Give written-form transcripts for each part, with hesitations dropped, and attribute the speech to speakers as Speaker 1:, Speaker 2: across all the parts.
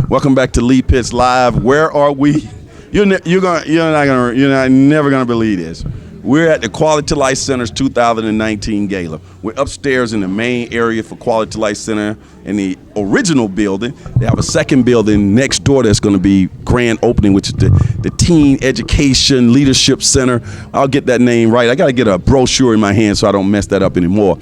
Speaker 1: Welcome back to Lee Pitts Live. Where are we? You're never gonna believe this. We're at the Quality Life Center's 2019 Gala. We're upstairs in the main area for Quality Life Center in the original building. They have a second building next door that's going to be grand opening, which is the Teen Education Leadership Center. I'll get that name right. I got to get a brochure in my hand so I don't mess that up anymore.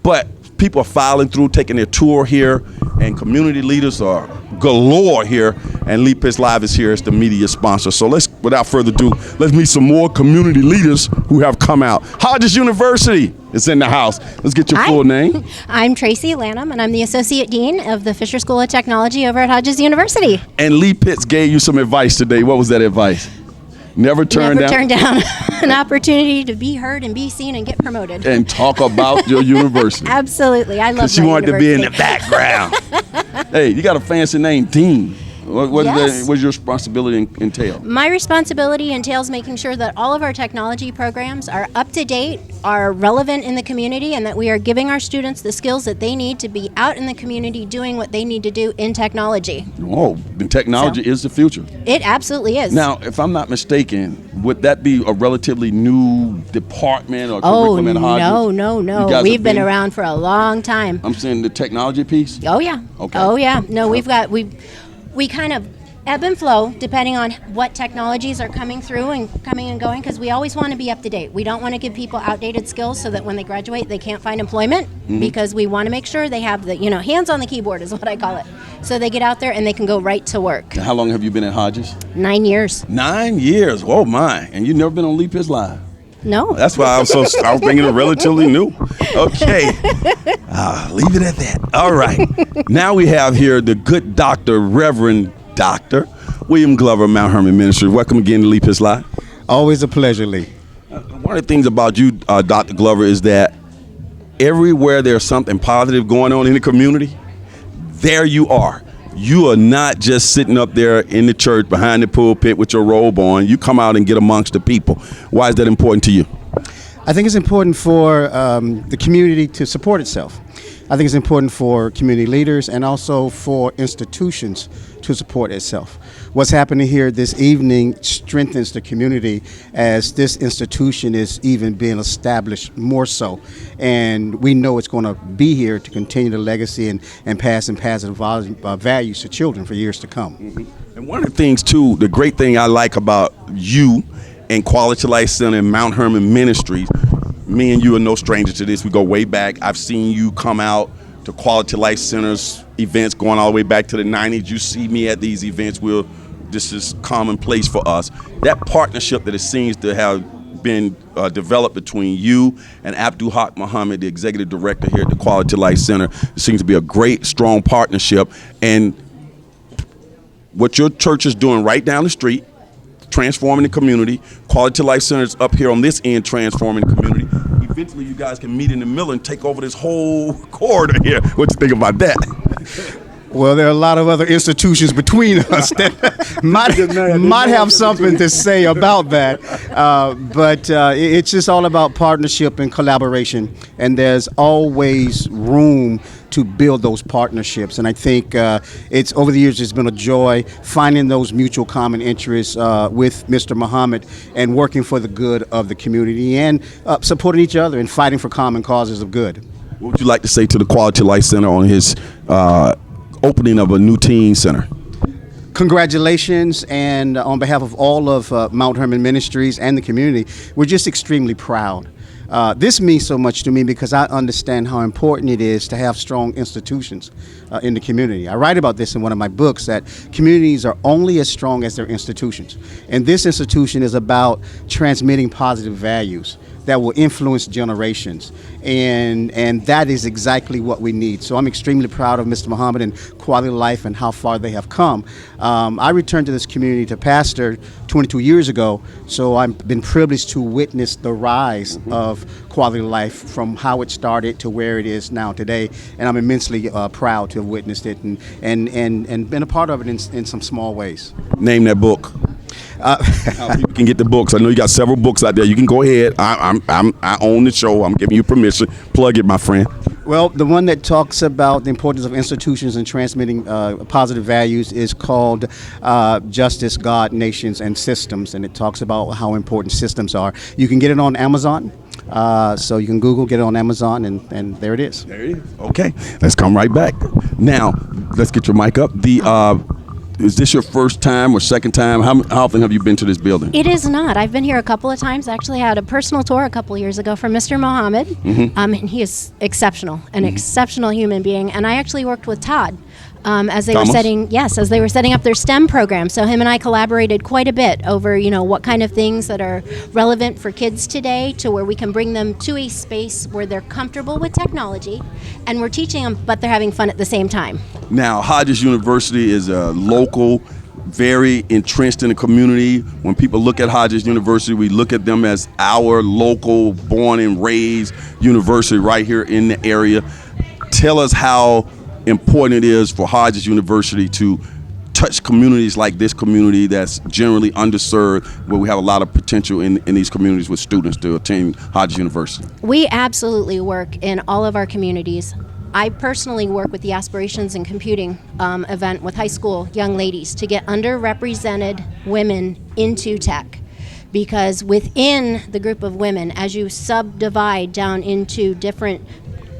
Speaker 1: But people are filing through, taking their tour here, and community leaders are galore here, and Lee Pitts Live is here as the media sponsor. So without further ado, let's meet some more community leaders who have come out. Hodges University is in the house. Let's get your full name.
Speaker 2: I'm Tracey, Lanham, and I'm the Associate Dean of the Fisher School of Technology over at Hodges University.
Speaker 1: And Lee Pitts gave you some advice today. What was that advice? Never turn down
Speaker 2: an opportunity to be heard and be seen and get promoted.
Speaker 1: And talk about your university.
Speaker 2: Absolutely. I love
Speaker 1: Because she wanted to be in the background. Hey, you got a fancy name, Dean. What does your responsibility entail?
Speaker 2: My responsibility entails making sure that all of our technology programs are up to date, are relevant in the community, and that we are giving our students the skills that they need to be out in the community doing what they need to do in technology.
Speaker 1: Oh, the technology is the future.
Speaker 2: It absolutely is.
Speaker 1: Now, if I'm not mistaken, would that be a relatively new department or curriculum at Hodges?
Speaker 2: No. We've been around for a long time. I'm
Speaker 1: saying the technology piece?
Speaker 2: Oh, yeah.
Speaker 1: Okay.
Speaker 2: Oh, yeah. No, we kind of ebb and flow depending on what technologies are coming through and coming and going, because we always want to be up to date. We don't want to give people outdated skills so that when they graduate they can't find employment, because we want to make sure they have the hands on the keyboard is what I call it, so they get out there and they can go right to work.
Speaker 1: Now, how long have you been at Hodges?
Speaker 2: 9 years.
Speaker 1: 9 years. Oh my. And you've never been on Lee Pitts Live?
Speaker 2: No.
Speaker 1: That's why I was thinking it relatively new. Okay. Leave it at that. All right. Now we have here the good doctor, Reverend Dr. William Glover, Mount Hermon Ministry. Welcome again to Lee Pitts Live.
Speaker 3: Always a pleasure, Lee.
Speaker 1: One of the things about you, Dr. Glover, is that everywhere there's something positive going on in the community, there you are. You are not just sitting up there in the church behind the pulpit with your robe on. You come out and get amongst the people. Why is that important to you?
Speaker 3: I think it's important for the community to support itself. I think it's important for community leaders and also for institutions to support itself. What's happening here this evening strengthens the community as this institution is even being established more so. And we know it's going to be here to continue the legacy and pass positive values to children for years to come.
Speaker 1: And one of the things, too, the great thing I like about you and Quality Life Center and Mount Hermon Ministries, me and you are no stranger to this. We go way back. I've seen you come out to Quality Life Center's events going all the way back to the 90s. You see me at these events. This is commonplace for us. That partnership that it seems to have been developed between you and Abdul Haq Muhammad, the executive director here at the Quality Life Center, it seems to be a great, strong partnership. And what your church is doing right down the street, transforming the community. Quality Life Center is up here on this end, transforming the community. Eventually, you guys can meet in the middle and take over this whole corridor here. What you think about that?
Speaker 3: Well, there are a lot of other institutions between us that might have something to say about that. But it's just all about partnership and collaboration. And there's always room to build those partnerships. And I think it's over the years, it's been a joy finding those mutual common interests with Mr. Muhammad and working for the good of the community and supporting each other and fighting for common causes of good.
Speaker 1: What would you like to say to the Quality Life Center on his opening of a new teen center?
Speaker 3: Congratulations, and on behalf of all of Mount Hermon Ministries and the community, we're just extremely proud. This means so much to me because I understand how important it is to have strong institutions in the community. I write about this in one of my books, that communities are only as strong as their institutions. And this institution is about transmitting positive values that will influence generations. And that is exactly what we need. So I'm extremely proud of Mr. Muhammad and Quality Life and how far they have come. I returned to this community to pastor 22 years ago, so I've been privileged to witness the rise of Quality Life from how it started to where it is now today. And I'm immensely proud to have witnessed it and been a part of it in some small ways.
Speaker 1: Name that book. How people can get the books. I know you got several books out there. You can go ahead. I own the show. I'm giving you permission. Plug it, my friend.
Speaker 3: Well, the one that talks about the importance of institutions and transmitting positive values is called Justice, God, Nations, and Systems, and it talks about how important systems are. You can get it on Amazon. So you can Google, get it on Amazon, and there it is.
Speaker 1: There it is. Okay, let's come right back. Now, let's get your mic up. Is this your first time or second time? How often have you been to this building?
Speaker 2: It is not. I've been here a couple of times. Actually, I had a personal tour a couple of years ago from Mr. Mohammed, and he is exceptional, an exceptional human being. And I actually worked with Todd as they were setting up their STEM program. So him and I collaborated quite a bit over, what kind of things that are relevant for kids today, to where we can bring them to a space where they're comfortable with technology, and we're teaching them, but they're having fun at the same time.
Speaker 1: Now, Hodges University is a local, very entrenched in the community. When people look at Hodges University, we look at them as our local, born and raised university right here in the area. Tell us how important it is for Hodges University to touch communities like this community that's generally underserved, where we have a lot of potential in these communities with students to attend Hodges University.
Speaker 2: We absolutely work in all of our communities. I personally work with the Aspirations in Computing event with high school young ladies to get underrepresented women into tech. Because within the group of women, as you subdivide down into different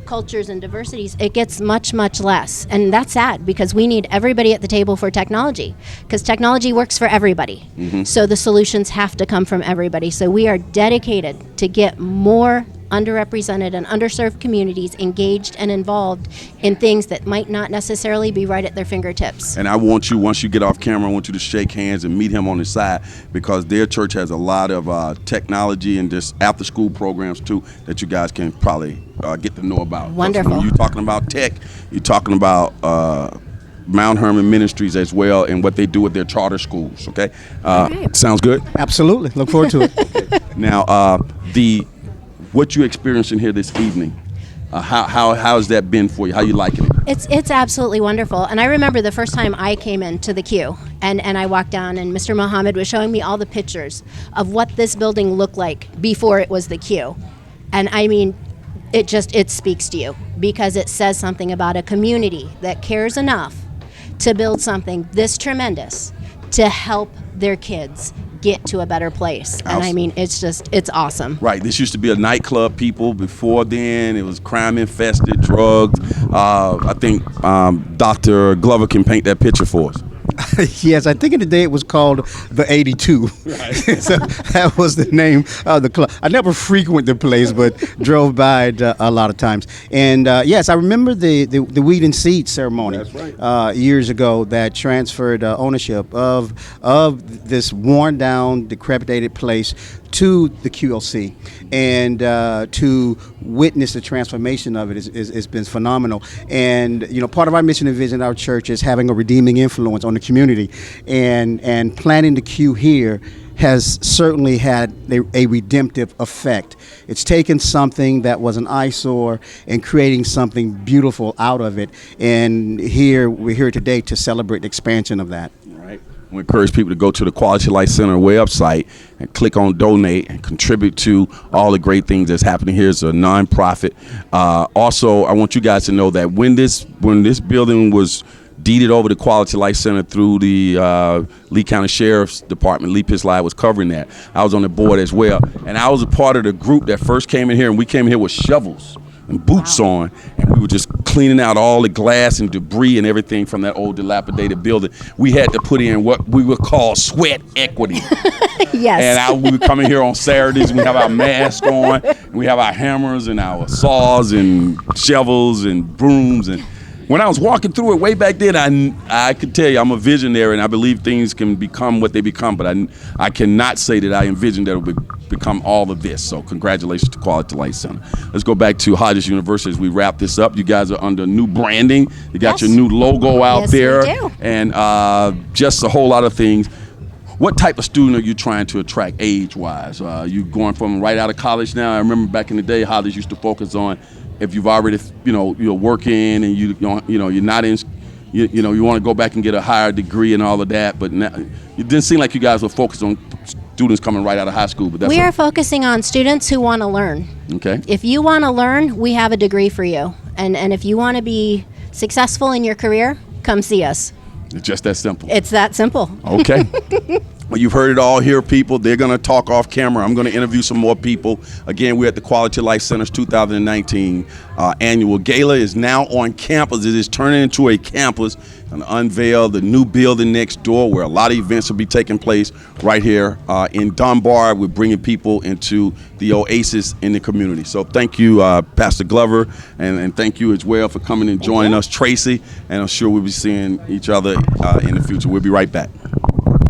Speaker 2: cultures and diversities, it gets much, much less. And that's sad, because we need everybody at the table for technology, because technology works for everybody. So the solutions have to come from everybody. So we are dedicated to get more underrepresented and underserved communities engaged and involved in things that might not necessarily be right at their fingertips.
Speaker 1: And I want you, once you get off camera, I want you to shake hands and meet him on the side, because their church has a lot of technology and just after school programs too that you guys can probably get to know about.
Speaker 2: Wonderful.
Speaker 1: When you're talking about tech, you're talking about Mount Hermon Ministries as well, and what they do with their charter schools. Okay, sounds good.
Speaker 3: Absolutely, look forward to it.
Speaker 1: Now, what you experiencing here this evening, how has that been for you? How you liking it?
Speaker 2: It's absolutely wonderful. And I remember the first time I came into the queue, and I walked down, and Mr. Mohammed was showing me all the pictures of what this building looked like before it was the queue. And I mean, it speaks to you, because it says something about a community that cares enough to build something this tremendous to help their kids get to a better place. And I mean, it's awesome.
Speaker 1: Right. This used to be a nightclub, people. Before then, it was crime infested, drugs. I think Dr. Glover can paint that picture for us.
Speaker 3: Yes, I think in the day it was called the 82.
Speaker 1: Right.
Speaker 3: So that was the name of the club. I never frequented the place, but drove by it a lot of times. And yes, I remember the weed and seed ceremony.
Speaker 1: That's right.
Speaker 3: Years ago that transferred ownership of this worn down, decrepitated place to the QLC, and to witness the transformation of it has been phenomenal. And part of our mission and vision, our church, is having a redeeming influence on the community, and planting the Q here has certainly had a redemptive effect. It's taken something that was an eyesore and creating something beautiful out of it. And we're here today to celebrate the expansion of that.
Speaker 1: Right. We encourage people to go to the Quality Life Center website and click on donate and contribute to all the great things that's happening here. It's a nonprofit. Also, I want you guys to know that when this building was deeded over to Quality Life Center through the Lee County Sheriff's Department, Lee Pisley was covering that. I was on the board as well, and I was a part of the group that first came in here, and we came in here with shovels and boots on, and we were just cleaning out all the glass and debris and everything from that old dilapidated building. We had to put in what we would call sweat equity.
Speaker 2: Yes.
Speaker 1: And we would come in here on Saturdays, we have our masks on, and we have our hammers and our saws and shovels and brooms. And when I was walking through it way back then, I could tell you I'm a visionary, and I believe things can become what they become, but I cannot say that I envisioned that it would become all of this. So congratulations to Quality Life Center. Let's go back to Hodges University as we wrap this up. You guys are under new branding. You got your new logo out there.
Speaker 2: Yes, we do.
Speaker 1: And just a whole lot of things. What type of student are you trying to attract age-wise? You going from right out of college now? I remember back in the day, Hodges used to focus on if you've already, you're working and you're not in, you want to go back and get a higher degree and all of that. But now, it didn't seem like you guys were focused on students coming right out of high school. But
Speaker 2: we are focusing on students who want to learn.
Speaker 1: Okay.
Speaker 2: If you want to learn, we have a degree for you. And if you want to be successful in your career, come see us.
Speaker 1: It's just that simple.
Speaker 2: It's that simple.
Speaker 1: Okay. Well, you've heard it all here, people. They're going to talk off camera. I'm going to interview some more people. Again, we're at the Quality Life Center's 2019 annual gala. Is now on campus. It is turning into a campus and unveil the new building next door where a lot of events will be taking place right here in Dunbar. We're bringing people into the oasis in the community. So thank you, Pastor Glover, and thank you as well for coming and joining us, Tracey. And I'm sure we'll be seeing each other in the future. We'll be right back.